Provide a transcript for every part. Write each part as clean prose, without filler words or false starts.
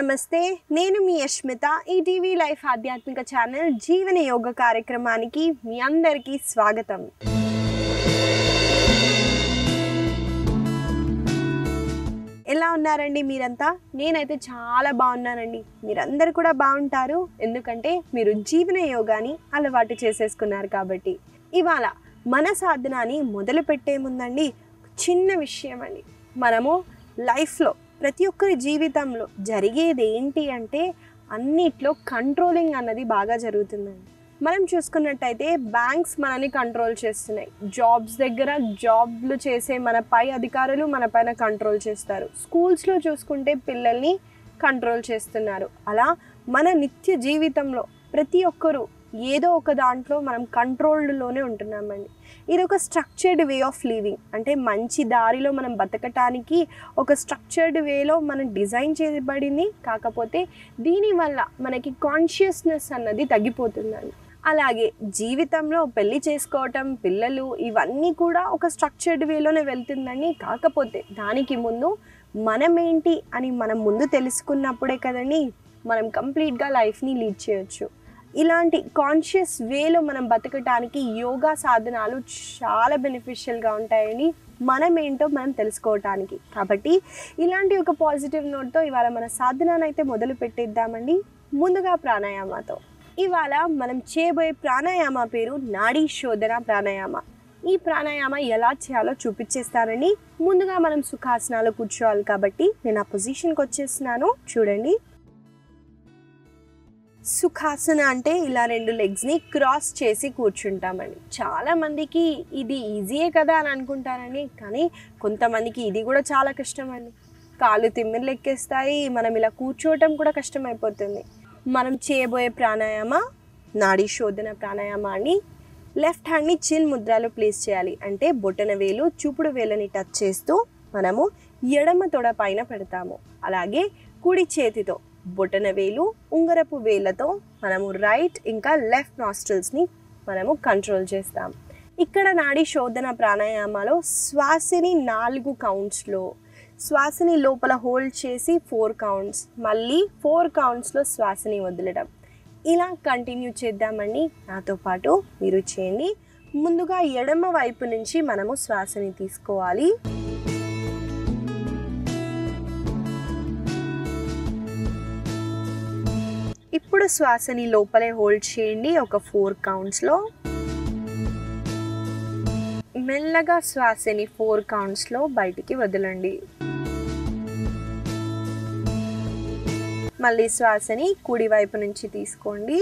నమస్తే, నేను మీ యష్మిత. ETV life ఆధ్యాత్మిక ఛానల్ జీవన యోగ కార్యక్రమానికి మీ అందరికీ స్వాగతం. ఎలా ఉన్నారండి మీరంతా? నేనైతే చాలా బాగున్నానండి. మీరందరూ కూడా బాగుంటారు, ఎందుకంటే మీరు జీవన యోగాని అలవాటు చేసేసుకున్నారు కాబట్టి. ఇవాళ మన సాధనాన్ని మొదలు పెట్టే ముందండి చిన్న విషయం అండి. మనము లైఫ్లో ప్రతి ఒక్కరి జీవితంలో జరిగేది ఏంటి అంటే అన్నిట్లో కంట్రోలింగ్ అన్నది బాగా జరుగుతుందండి. మనం చూసుకున్నట్టయితే బ్యాంక్స్ మనని కంట్రోల్ చేస్తున్నాయి. జాబ్స్ దగ్గర జాబ్లు చేసే మన పై అధికారులు మన పైన కంట్రోల్ చేస్తారు. స్కూల్స్లో చూసుకుంటే పిల్లల్ని కంట్రోల్ చేస్తున్నారు. అలా మన నిత్య జీవితంలో ప్రతి ఒక్కరూ ఏదో ఒక దాంట్లో మనం కంట్రోల్డ్లోనే ఉంటున్నామండి. ఇది ఒక స్ట్రక్చర్డ్ వే ఆఫ్ లివింగ్, అంటే మంచి దారిలో మనం బతకటానికి ఒక స్ట్రక్చర్డ్ వేలో మనం డిజైన్ చేయబడింది. కాకపోతే దీనివల్ల మనకి కాన్షియస్నెస్ అన్నది తగ్గిపోతుందండి. అలాగే జీవితంలో పెళ్లి చేసుకోవటం, పిల్లలు, ఇవన్నీ కూడా ఒక స్ట్రక్చర్డ్ వేలోనే వెళ్తుందండి. కాకపోతే దానికి ముందు మనమేంటి అని మనం ముందు తెలుసుకున్నప్పుడే కదండి మనం కంప్లీట్గా లైఫ్ని లీడ్ చేయొచ్చు. ఇలాంటి కాన్షియస్ వేలో మనం బతకటానికి యోగా సాధనాలు చాలా బెనిఫిషియల్గా ఉంటాయండి, మనం ఏంటో మనం తెలుసుకోవటానికి. కాబట్టి ఇలాంటి ఒక పాజిటివ్ నోట్తో ఇవాళ మన సాధనాన్ని అయితే మొదలు పెట్టేద్దామండి. ముందుగా ప్రాణాయామతో. ఇవాళ మనం చేయబోయే ప్రాణాయామ పేరు నాడీ శోధన ప్రాణాయామ. ఈ ప్రాణాయామ ఎలా చేయాలో చూపించేస్తానండి. ముందుగా మనం సుఖాసనాలు కూర్చోవాలి కాబట్టి నేను ఆ పొజిషన్కి వచ్చేస్తున్నాను. చూడండి, సుఖాసన అంటే ఇలా రెండు లెగ్స్ని క్రాస్ చేసి కూర్చుంటామండి. చాలామందికి ఇది ఈజీయే కదా అని అనుకుంటారండి, కానీ కొంతమందికి ఇది కూడా చాలా కష్టం అండి. కాళ్ళు తిమ్మిర్లు ఎక్కేస్తాయి, మనం ఇలా కూర్చోవటం కూడా కష్టమైపోతుంది. మనం చేయబోయే ప్రాణాయామ నాడీ శోధన ప్రాణాయామ అని. లెఫ్ట్ హ్యాండ్ని చిన్ ముద్రలో ప్లేస్ చేయాలి, అంటే బొటన వేలు చూపుడు వేలని టచ్ చేస్తూ మనము ఎడమ తొడ పైన పెడతాము. అలాగే కుడి చేతితో బొటన వేలు ఉంగరపు వేలతో మనము రైట్ ఇంకా లెఫ్ట్ నాస్ట్రిల్స్ని మనము కంట్రోల్ చేస్తాం. ఇక్కడ నాడీ శోధన ప్రాణాయామాలో శ్వాసని 4 కౌంట్స్లో, శ్వాసని లోపల హోల్డ్ చేసి 4 కౌంట్స్, మళ్ళీ 4 కౌంట్స్లో శ్వాసని వదలడం. ఇలా కంటిన్యూ చేద్దామండి. నాతో పాటు మీరు చేయండి. ముందుగా ఎడమ వైపు నుంచి మనము శ్వాసని తీసుకోవాలి. ఇప్పుడు శ్వాసని లోపలే హోల్డ్ చేయండి ఒక 4 కౌంట్స్లో. మెల్లగా శ్వాసని 4 కౌంట్స్లో బయటికి వదలండి. మళ్ళీ శ్వాసని కుడి వైపు నుంచి తీసుకోండి.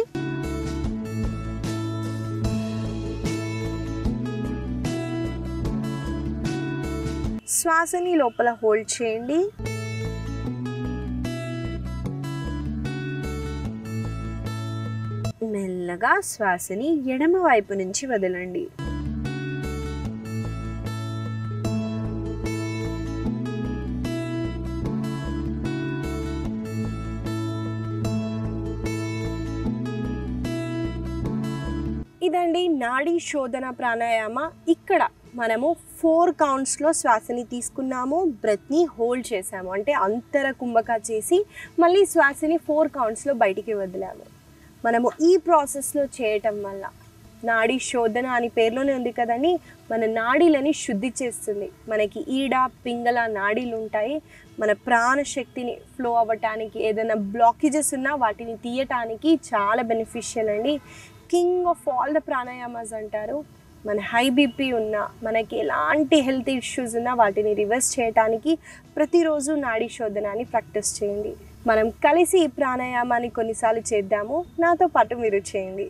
శ్వాసని లోపల హోల్డ్ చేయండి. మెల్లగా శ్వాసని ఎడమ వైపు నుంచి వదలండి. ఇదండి నాడీ శోధన ప్రాణాయామ. ఇక్కడ మనము 4 కౌంట్స్లో శ్వాసని తీసుకున్నాము, బ్రెత్ని హోల్డ్ చేసాము, అంటే అంతర కుంభక చేసి మళ్ళీ శ్వాసని 4 కౌంట్స్లో బయటికి వదిలాము. మనము ఈ ప్రాసెస్లో చేయటం వల్ల నాడీ శోధన అని పేర్లోనే ఉంది కదండి, మన నాడీలని శుద్ధి చేస్తుంది. మనకి ఈడ పింగళ నాడీలు ఉంటాయి. మన ప్రాణశక్తిని ఫ్లో అవ్వటానికి, ఏదైనా బ్లాకేజెస్ ఉన్నా వాటిని తీయటానికి చాలా బెనిఫిషియల్ అండి. King of all the pranayamas అంటారు. మన హై బీపీ ఉన్నా, మనకి ఎలాంటి హెల్త్ ఇష్యూస్ ఉన్నా వాటిని రివర్స్ చేయడానికి ప్రతిరోజు నాడీ శోధనాన్ని ప్రాక్టీస్ చేయండి. మనం కలిసి ఈ ప్రాణాయామాన్ని కొన్నిసార్లు చేద్దాము. నాతో పాటు మీరు చేయండి.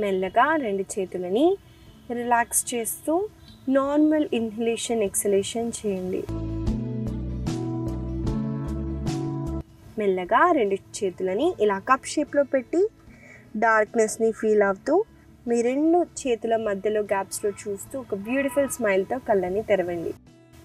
మెల్లగా రెండు చేతులని రిలాక్స్ చేస్తూ నార్మల్ ఇన్హలేషన్ ఎక్సలేషన్ చేయండి. మెల్లగా రెండు చేతులని ఇలా కప్ షేప్లో పెట్టి డార్క్నెస్ని ఫీల్ అవుతూ మీ రెండు చేతుల మధ్యలో గ్యాప్స్లో చూస్తూ ఒక బ్యూటిఫుల్ స్మైల్తో కళ్ళని తెరవండి.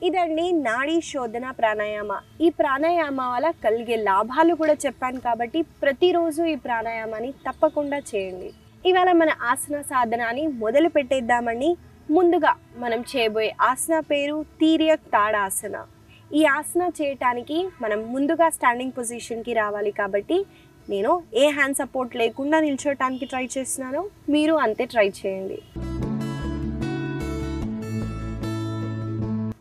ఇదండి నాడీ శోధన ప్రాణాయామ. ఈ ప్రాణాయామ వల్ల కలిగే లాభాలు కూడా చెప్పాను కాబట్టి ప్రతిరోజు ఈ ప్రాణాయామాన్ని తప్పకుండా చేయండి. ఇవాళ మన ఆసన సాధనాన్ని మొదలు పెట్టేద్దామండి. ముందుగా మనం చేయబోయే ఆసన పేరు తిర్యక్ తాడాసన. ఈ ఆసన చేయటానికి మనం ముందుగా స్టాండింగ్ పొజిషన్కి రావాలి కాబట్టి నేను ఏ హ్యాండ్ సపోర్ట్ లేకుండా నిల్చోటానికి ట్రై చేస్తున్నాను, మీరు అంతే ట్రై చేయండి.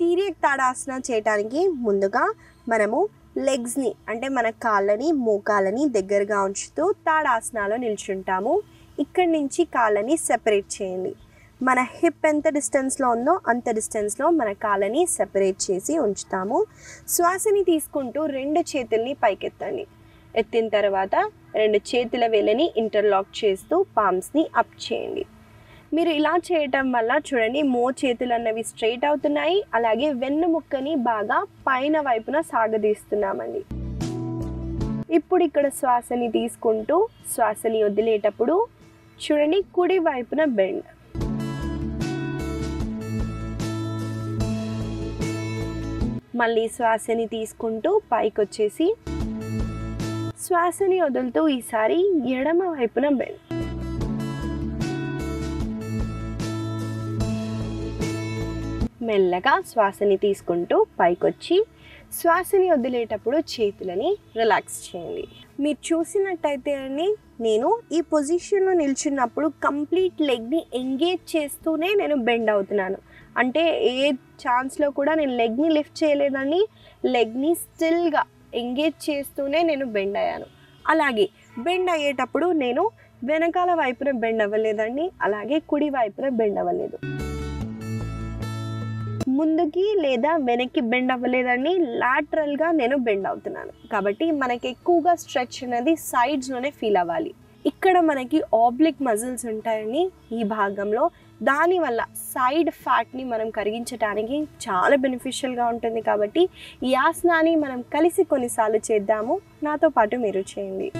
తిర్యక్ తాడాసన చేయటానికి ముందుగా మనము లెగ్స్ని అంటే మన కాళ్ళని మోకాలని దగ్గరగా ఉంచుతూ తాడాసనాలో నిల్చుంటాము. ఇక్కడి నుంచి కాళ్ళని సెపరేట్ చేయండి. మన హిప్ ఎంత డిస్టెన్స్లో ఉందో అంత డిస్టెన్స్లో మన కాళ్ళని సెపరేట్ చేసి ఉంచుతాము. శ్వాసని తీసుకుంటూ రెండు చేతుల్ని పైకెత్తండి. ఎత్తిన తర్వాత రెండు చేతుల వేళ్ళని ఇంటర్లాక్ చేస్తూ పామ్స్ని అప్ చేయండి. మీరు ఇలా చేయటం వల్ల చూడండి మో చేతులు అన్నవి స్ట్రైట్ అవుతున్నాయి, అలాగే వెన్నుముక్కని బాగా పైన వైపున సాగదీస్తున్నామండి. ఇప్పుడు ఇక్కడ శ్వాసని తీసుకుంటూ శ్వాసని వదిలేటప్పుడు చూడండి కుడి వైపున బెండ్. మళ్ళీ శ్వాసని తీసుకుంటూ పైకి వచ్చేసి శ్వాసని వదులుతూ ఈసారి ఎడమ వైపున బెండ్. మెల్లగా శ్వాసని తీసుకుంటూ పైకొచ్చి శ్వాసని వదిలేటప్పుడు చేతులని రిలాక్స్ చేయండి. మీరు చూసినట్టయితే అండి నేను ఈ పొజిషన్లో నిల్చున్నప్పుడు కంప్లీట్ లెగ్ని ఎంగేజ్ చేస్తూనే నేను బెండ్ అవుతున్నాను. అంటే ఏ ఛాన్స్లో కూడా నేను లెగ్ని లిఫ్ట్ చేయలేదండి, లెగ్ని స్టిల్గా ఎంగేజ్ చేస్తూనే నేను బెండ్ అయ్యాను. అలాగే బెండ్ అయ్యేటప్పుడు నేను వెనకాల వైపున బెండ్ అవ్వలేదండి, అలాగే కుడి వైపున బెండ్ అవ్వలేదు. ముందుకి లేదా వెనక్కి బెండ్ అవ్వలేదండి, లాటరల్గా నేను బెండ్ అవుతున్నాను. కాబట్టి మనకి ఎక్కువగా స్ట్రెచ్ అనేది సైడ్స్లోనే ఫీల్ అవ్వాలి. ఇక్కడ మనకి ఆబ్లిక్ మజిల్స్ ఉంటాయండి ఈ భాగంలో, దానివల్ల సైడ్ ఫ్యాట్ని మనం కరిగించడానికి చాలా బెనిఫిషియల్గా ఉంటుంది. కాబట్టి ఈ ఆసనాన్ని మనం కలిసి కొన్నిసార్లు చేద్దాము, నాతో పాటు మీరు చేయండి.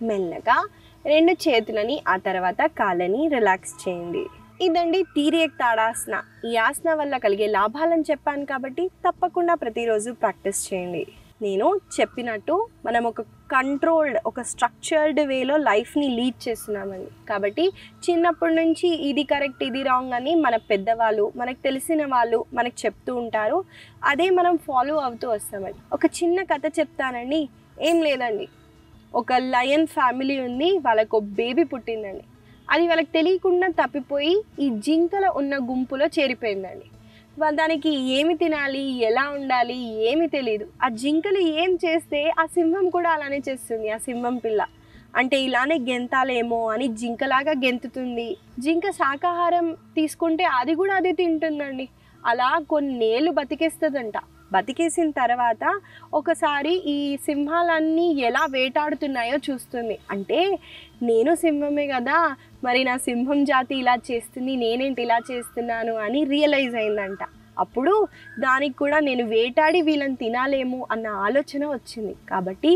మెల్లగా రెండు చేతులని ఆ తర్వాత కాళ్ళని రిలాక్స్ చేయండి. ఇదండి తిర్యక్ తాడాసన. ఈ ఆసన వల్ల కలిగే లాభాలను చెప్పాను కాబట్టి తప్పకుండా ప్రతిరోజు ప్రాక్టీస్ చేయండి. నేను చెప్పినట్టు మనం ఒక కంట్రోల్డ్ ఒక స్ట్రక్చర్డ్ వేలో లైఫ్ని లీడ్ చేస్తున్నామండి. కాబట్టి చిన్నప్పటి నుంచి ఇది కరెక్ట్ ఇది రాంగ్ అని మన పెద్దవాళ్ళు మనకు తెలిసిన వాళ్ళు మనకు చెప్తూ ఉంటారు, అదే మనం ఫాలో అవుతూ వస్తామండి. ఒక చిన్న కథ చెప్తానండి. ఏం లేదండి, ఒక లయన్ ఫ్యామిలీ ఉంది, వాళ్ళకు బేబీ పుట్టిందండి. అది వాళ్ళకి తెలియకుండా తప్పిపోయి ఈ జింకల ఉన్న గుంపులో చేరిపోయిందండి. దానికి ఏమి తినాలి ఎలా ఉండాలి ఏమి తెలియదు. ఆ జింకలు ఏం చేస్తే ఆ సింహం కూడా అలానే చేస్తుంది. ఆ సింహం పిల్ల అంటే ఇలానే గెంతాలేమో అని జింకలాగా గెంతుతుంది. జింక శాకాహారం తీసుకుంటే అది కూడా అదే తింటుందండి. అలా కొన్నేళ్ళు బతికేస్తుందంట. బతికేసిన తర్వాత ఒకసారి ఈ సింహాలన్నీ ఎలా వేటాడుతున్నాయో చూస్తుంది. అంటే నేను సింహమే కదా, మరి నా సింహం జాతి ఇలా చేస్తుంది, నేనేంటి ఇలా చేస్తున్నాను అని రియలైజ్ అయిందంట. అప్పుడు దానికి కూడా నేను వేటాడి వీళ్ళని తినాలేమో అన్న ఆలోచన వచ్చింది. కాబట్టి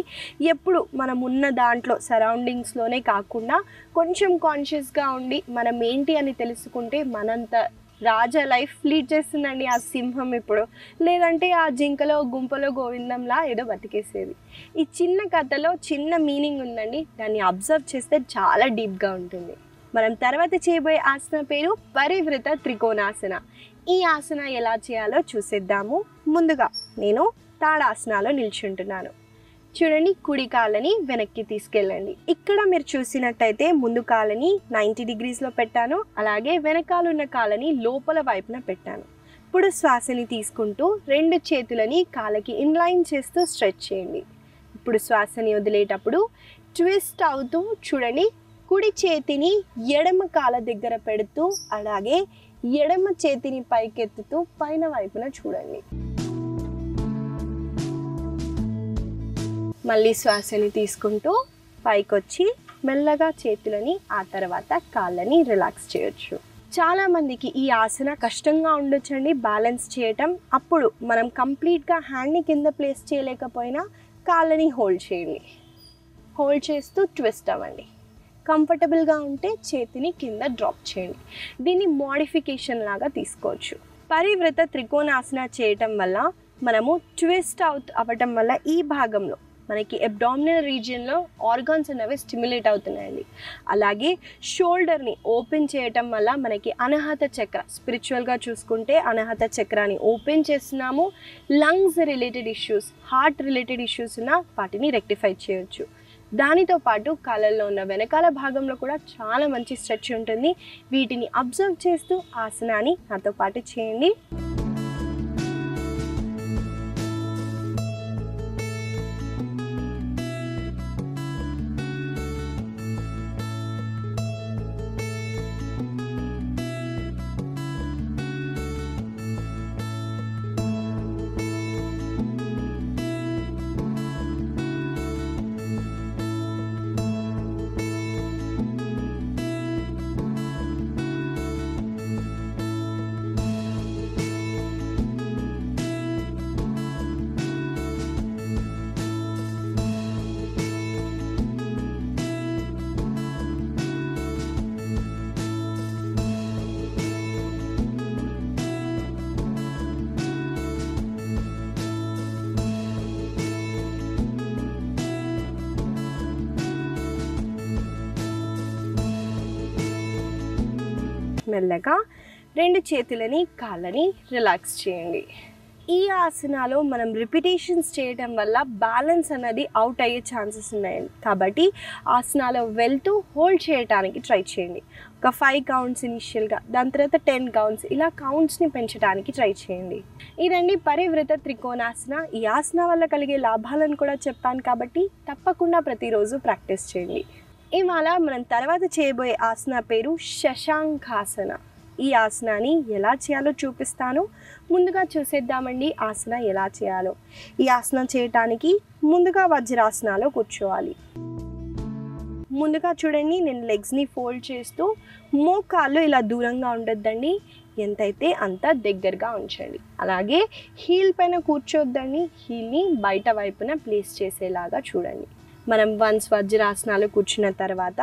ఎప్పుడు మనం ఉన్న దాంట్లో సరౌండింగ్స్లోనే కాకుండా కొంచెం కాన్షియస్గా ఉండి మనం ఏంటి అని తెలుసుకుంటే మనంత రాజా లైఫ్ లీడ్ చేస్తుందండి ఆ సింహం ఇప్పుడు. లేదంటే ఆ జింకలో గుంపలో గోవిందంలా ఏదో బతికేసేది. ఈ చిన్న కథలో చిన్న మీనింగ్ ఉందండి, దాన్ని అబ్జర్వ్ చేస్తే చాలా డీప్గా ఉంటుంది. మనం తర్వాత చేయబోయే ఆసన పేరు పరివృత త్రికోణాసన. ఈ ఆసన ఎలా చేయాలో చూసేద్దాము. ముందుగా నేను తాడాసనాలో నిల్చుంటున్నాను. చూడండి, కుడి కాళ్ళని వెనక్కి తీసుకెళ్ళండి. ఇక్కడ మీరు చూసినట్టయితే ముందు కాళ్ళని 90 డిగ్రీస్లో పెట్టాను, అలాగే వెనకాలన్న కాళ్ళని లోపల వైపున పెట్టాను. ఇప్పుడు శ్వాసని తీసుకుంటూ 2 చేతులని కాళ్ళకి ఇన్లైన్ చేస్తూ స్ట్రెచ్ చేయండి. ఇప్పుడు శ్వాసని వదిలేటప్పుడు ట్విస్ట్ అవుతూ చూడండి, కుడి చేతిని ఎడమ కాళ్ళ దగ్గర పెడుతూ అలాగే ఎడమ చేతిని పైకెత్తుతూ పైన వైపున చూడండి. మళ్ళీ శ్వాసని తీసుకుంటూ పైకొచ్చి మెల్లగా చేతులని ఆ తర్వాత కాళ్ళని రిలాక్స్ చేయొచ్చు. చాలామందికి ఈ ఆసన కష్టంగా ఉండొచ్చండి బ్యాలెన్స్ చేయటం. అప్పుడు మనం కంప్లీట్గా హ్యాండ్ని కింద ప్లేస్ చేయలేకపోయినా కాళ్ళని హోల్డ్ చేయండి. హోల్డ్ చేస్తూ ట్విస్ట్ అవ్వండి. కంఫర్టబుల్గా ఉంటే చేతిని కింద డ్రాప్ చేయండి. దీన్ని మోడిఫికేషన్ లాగా తీసుకోవచ్చు. పరివృత త్రికోణాసన చేయటం వల్ల మనము ట్విస్ట్ అవ్వటం వల్ల ఈ భాగంలో మనకి అబ్డామినల్ రీజియన్లో ఆర్గాన్స్ అనేవి స్టిమ్యులేట్ అవుతున్నాయండి. అలాగే షోల్డర్ని ఓపెన్ చేయటం వల్ల మనకి అనహత చక్ర, స్పిరిచువల్గా చూసుకుంటే అనహత చక్రాన్ని ఓపెన్ చేస్తున్నాము. Lungs related issues, heart related issues ఉన్న వాటిని రెక్టిఫై చేయొచ్చు. దానితో పాటు కాళ్ళల్లో ఉన్న వెనకాల భాగంలో కూడా చాలా మంచి స్ట్రెచ్ ఉంటుంది. వీటిని అబ్జర్వ్ చేస్తూ ఆసనాన్ని నాతో పాటు చేయండి. మెల్లగా 2 చేతులని కాళ్ళని రిలాక్స్ చేయండి. ఈ ఆసనాలో మనం రిపిటేషన్స్ చేయడం వల్ల బ్యాలెన్స్ అన్నది అవుట్ అయ్యే ఛాన్సెస్ ఉన్నాయండి. కాబట్టి ఆసనాలో వెళ్తూ హోల్డ్ చేయడానికి ట్రై చేయండి. ఒక 5 కౌంట్స్ ఇనిషియల్గా, దాని తర్వాత 10 కౌంట్స్, ఇలా కౌంట్స్ని పెంచడానికి ట్రై చేయండి. ఇదండి పరివృత త్రికోణాసన. ఈ ఆసన వల్ల కలిగే లాభాలను కూడా చెప్పాను కాబట్టి తప్పకుండా ప్రతిరోజు ప్రాక్టీస్ చేయండి. ఇవాళ మనం తర్వాత చేయబోయే ఆసన పేరు శశాంకాసన. ఈ ఆసనాన్ని ఎలా చేయాలో చూపిస్తాను. ముందుగా చూసేద్దామండి ఆసన ఎలా చేయాలో. ఈ ఆసనం చేయటానికి ముందుగా వజ్రాసనాలో కూర్చోవాలి. ముందుగా చూడండి, నేను లెగ్స్ని ఫోల్డ్ చేస్తూ మోకాళ్ళు ఇలా దూరంగా ఉండొద్దండి, ఎంతైతే అంత దగ్గరగా ఉంచండి. అలాగే హీల్ పైన కూర్చోద్దండి, హీల్ని బయట వైపున ప్లేస్ చేసేలాగా చూడండి. మనం వన్స్ వజ్రాసనాలు కూర్చున్న తర్వాత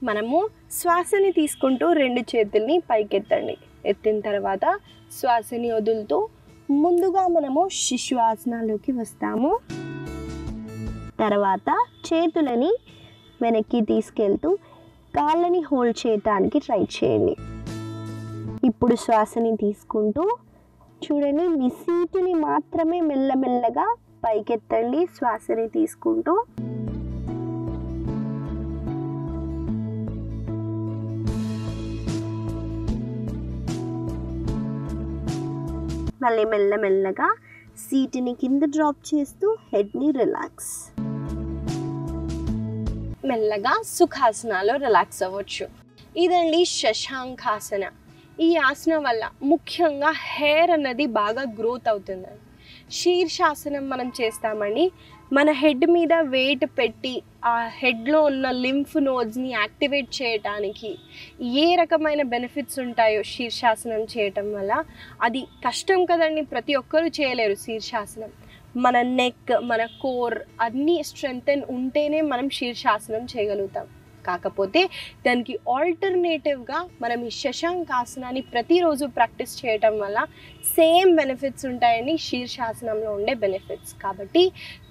మనము శ్వాసని తీసుకుంటూ 2 చేతుల్ని పైకెత్తండి. ఎత్తిన తర్వాత శ్వాసని వదులుతూ ముందుగా మనము శిశువాసనాలోకి వస్తాము. తర్వాత చేతులని వెనక్కి తీసుకెళ్తూ కాళ్ళని హోల్డ్ చేయడానికి ట్రై చేయండి. ఇప్పుడు శ్వాసని తీసుకుంటూ చూడండి, మీ సీటుని మాత్రమే మెల్లమెల్లగా పైకెత్తండి. శ్వాసని తీసుకుంటూ మళ్ళీ మెల్లమెల్లగా సీటుని కింద డ్రాప్ చేస్తూ హెడ్ని రిలాక్స్. మెల్లగా సుఖాసనాలో రిలాక్స్ అవ్వచ్చు. ఇదండి శశాంకాసన. ఈ ఆసనం వల్ల ముఖ్యంగా హెయిర్ అన్నది బాగా గ్రోత్ అవుతుందండి. శీర్షాసనం మనం చేస్తామండి. మన హెడ్ మీద వెయిట్ పెట్టి ఆ హెడ్లో ఉన్న లింఫ్ నోడ్స్ని యాక్టివేట్ చేయడానికి ఏ రకమైన బెనిఫిట్స్ ఉంటాయో శీర్షాసనం చేయటం వల్ల. అది కష్టం కదండి, ప్రతి ఒక్కరూ చేయలేరు శీర్షాసనం. మన నెక్, మన కోర్ అన్నీ స్ట్రెంగ్తెన్ ఉంటేనే మనం శీర్షాసనం చేయగలుగుతాం. కాకపోతే దానికి ఆల్టర్నేటివ్గా మనం ఈ శశాంకాసనాన్ని ప్రతిరోజు ప్రాక్టీస్ చేయటం వల్ల సేమ్ బెనిఫిట్స్ ఉంటాయని శీర్షాసనంలో ఉండే బెనిఫిట్స్. కాబట్టి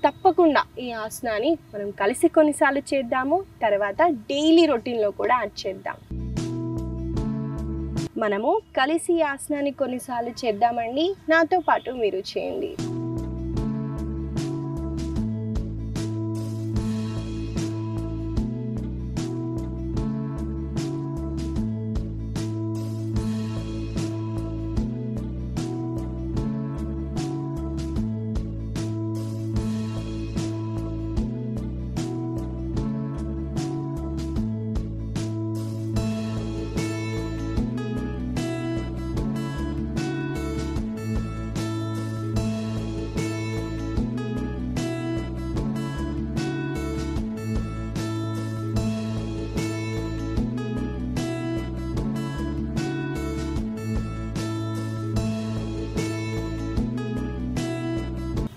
తప్పకుండా ఈ ఆసనాన్ని మనం కలిసి కొన్నిసార్లు చేద్దాము, తర్వాత డైలీ రొటీన్లో కూడా యాడ్ చేద్దాం. మనము కలిసి ఈ ఆసనాన్ని కొన్నిసార్లు చేద్దామండి. నాతో పాటు మీరు చేయండి.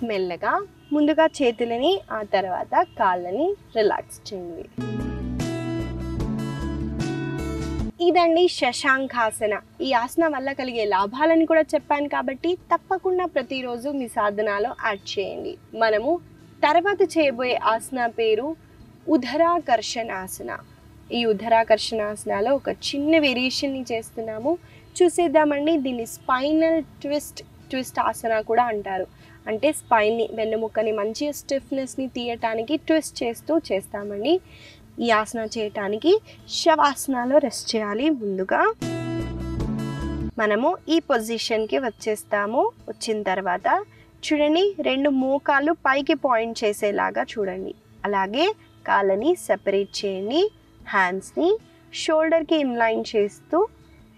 మెల్లగా ముందుగా చేతులని ఆ తర్వాత కాళ్ళని రిలాక్స్ చేయండి. ఇదండి శశాంకాసన. ఈ ఆసన వల్ల కలిగే లాభాలను కూడా చెప్పాను కాబట్టి తప్పకుండా ప్రతిరోజు మీ సాధనాలో యాడ్ చేయండి. మనము తర్వాత చేయబోయే ఆసన పేరు ఉదరాకర్షణాసన. ఈ ఉదరాకర్షణాసనలో ఒక చిన్న వేరియేషన్ని చేస్తున్నాము, చూసేద్దామండి. దీన్ని స్పైనల్ ట్విస్ట్ ఆసన కూడా అంటారు. అంటే స్పైన్ని, వెన్నెముకని మంచి స్టిఫ్నెస్ని తీయటానికి ట్విస్ట్ చేస్తూ చేస్తామండి. ఈ ఆసన చేయటానికి శవాసనాలో రెస్ట్ చేయాలి. ముందుగా మనము ఈ పొజిషన్కి వచ్చేస్తాము. వచ్చిన తర్వాత చూడండి, 2 మోకాళ్ళు పైకి పాయింట్ చేసేలాగా చూడండి. అలాగే కాళ్ళని సెపరేట్ చేయండి. హ్యాండ్స్ని షోల్డర్కి ఇన్లైన్ చేస్తూ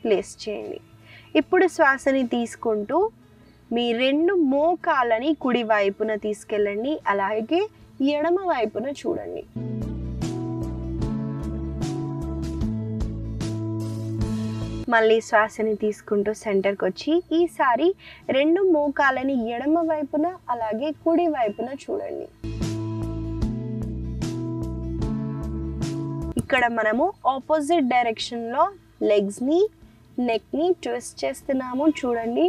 ప్లేస్ చేయండి. ఇప్పుడు శ్వాసని తీసుకుంటూ మీ 2 మోకాళ్ళని కుడి వైపున తీసుకెళ్ళండి. అలాగే ఎడమ వైపున చూడండి. మళ్ళీ శ్వాసని తీసుకుంటూ సెంటర్కి వచ్చి ఈసారి 2 మోకాళ్ళని ఎడమ వైపున అలాగే కుడి వైపున చూడండి. ఇక్కడ మనము ఆపోజిట్ డైరెక్షన్లో లెగ్స్ని, నెక్ని ట్విస్ట్ చేస్తున్నాము. చూడండి.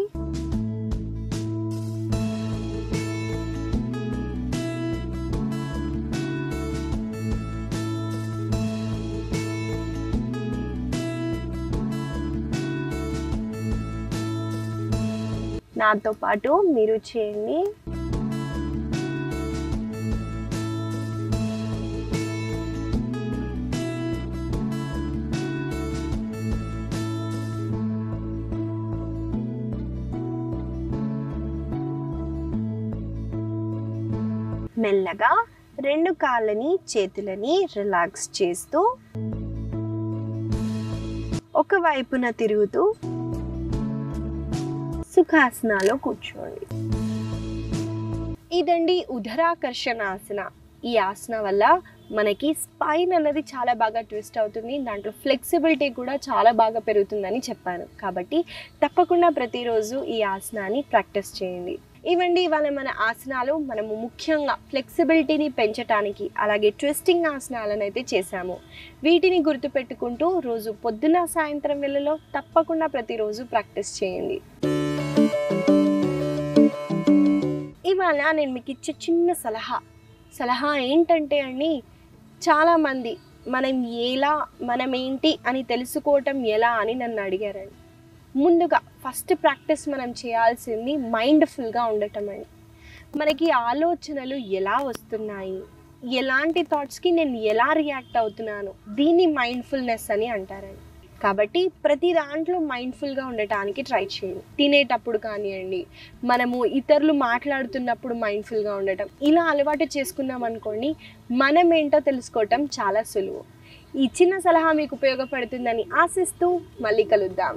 నాతో పాటు మీరు చేయండి. మెల్లగా 2 కాళ్ళని చేతులని రిలాక్స్ చేస్తూ ఒక వైపున తిరుగుతూ సుఖాసనాలో కూర్చోండి. ఇదండి ఉదరాకర్షణాసన. ఈ ఆసన వల్ల మనకి స్పైన్ అన్నది చాలా బాగా ట్విస్ట్ అవుతుంది. దాంట్లో ఫ్లెక్సిబిలిటీ కూడా చాలా బాగా పెరుగుతుందని చెప్పాను. కాబట్టి తప్పకుండా ప్రతిరోజు ఈ ఆసనాన్ని ప్రాక్టీస్ చేయండి. ఇవండి ఇవాళ మన ఆసనాలు. మనము ముఖ్యంగా ఫ్లెక్సిబిలిటీని పెంచడానికి అలాగే ట్విస్టింగ్ ఆసనాలను అయితే చేశాము. వీటిని గుర్తుపెట్టుకుంటూ రోజు పొద్దున సాయంత్రం వేళలో తప్పకుండా ప్రతిరోజు ప్రాక్టీస్ చేయండి. ఇవాళ నేను మీకు ఇచ్చే చిన్న సలహా ఏంటంటే అండి, చాలామంది మనం ఏంటి అని తెలుసుకోవటం ఎలా అని నన్ను అడిగారండి. ముందుగా ఫస్ట్ ప్రాక్టీస్ మనం చేయాల్సింది మైండ్ఫుల్గా ఉండటం అండి. మనకి ఆలోచనలు ఎలా వస్తున్నాయి, ఎలాంటి థాట్స్కి నేను ఎలా రియాక్ట్ అవుతున్నాను, దీన్ని మైండ్ఫుల్నెస్ అని అంటారండి. కాబట్టి ప్రతి దాంట్లో మైండ్ఫుల్గా ఉండటానికి ట్రై చేయండి. తినేటప్పుడు కానివ్వండి, మనము ఇతరులు మాట్లాడుతున్నప్పుడు మైండ్ఫుల్గా ఉండటం, ఇలా అలవాటు చేసుకున్నాం అనుకోండి, మనం ఏంటో తెలుసుకోవటం చాలా సులువు. ఈ చిన్న సలహా మీకు ఉపయోగపడుతుందని ఆశిస్తూ మళ్ళీ కలుద్దాం.